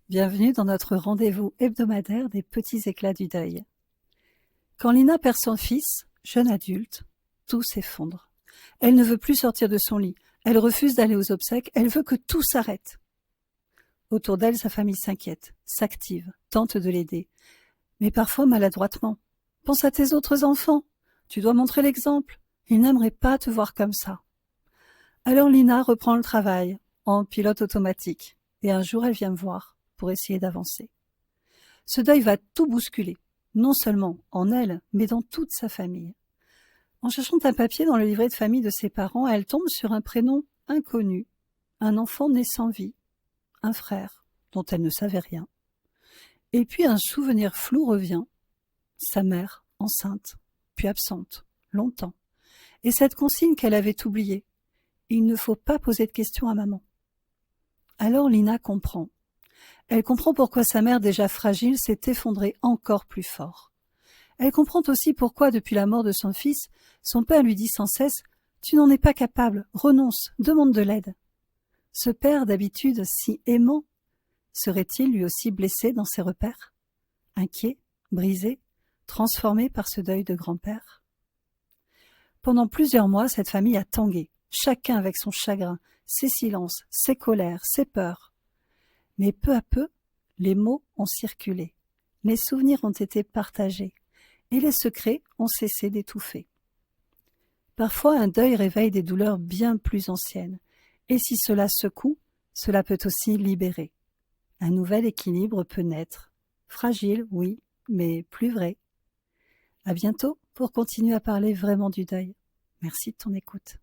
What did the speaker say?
Bienvenue dans notre rendez-vous hebdomadaire des petits éclats du deuil. Quand Lina perd son fils, jeune adulte, tout s'effondre. Elle ne veut plus sortir de son lit, elle refuse d'aller aux obsèques, elle veut que tout s'arrête. Autour d'elle, sa famille s'inquiète, s'active, tente de l'aider, mais parfois maladroitement. Pense à tes autres enfants, tu dois montrer l'exemple, ils n'aimeraient pas te voir comme ça. Alors Lina reprend le travail, en pilote automatique, et un jour elle vient me voir pour essayer d'avancer. Ce deuil va tout bousculer, non seulement en elle, mais dans toute sa famille. En cherchant un papier dans le livret de famille de ses parents, elle tombe sur un prénom inconnu, un enfant né sans vie, un frère dont elle ne savait rien. Et puis un souvenir flou revient, sa mère enceinte, puis absente, longtemps. Et cette consigne qu'elle avait oubliée, il ne faut pas poser de questions à maman. Alors Lina comprend. Elle comprend pourquoi sa mère déjà fragile s'est effondrée encore plus fort. Elle comprend aussi pourquoi, depuis la mort de son fils, son père lui dit sans cesse « Tu n'en es pas capable, renonce, demande de l'aide ». Ce père, d'habitude si aimant, serait-il lui aussi blessé dans ses repères? Inquiet, brisé, transformé par ce deuil de grand-père? Pendant plusieurs mois, cette famille a tangué, chacun avec son chagrin, ses silences, ses colères, ses peurs. Mais peu à peu, les mots ont circulé, les souvenirs ont été partagés, et les secrets ont cessé d'étouffer. Parfois, un deuil réveille des douleurs bien plus anciennes, et si cela secoue, cela peut aussi libérer. Un nouvel équilibre peut naître. Fragile, oui, mais plus vrai. À bientôt pour continuer à parler vraiment du deuil. Merci de ton écoute.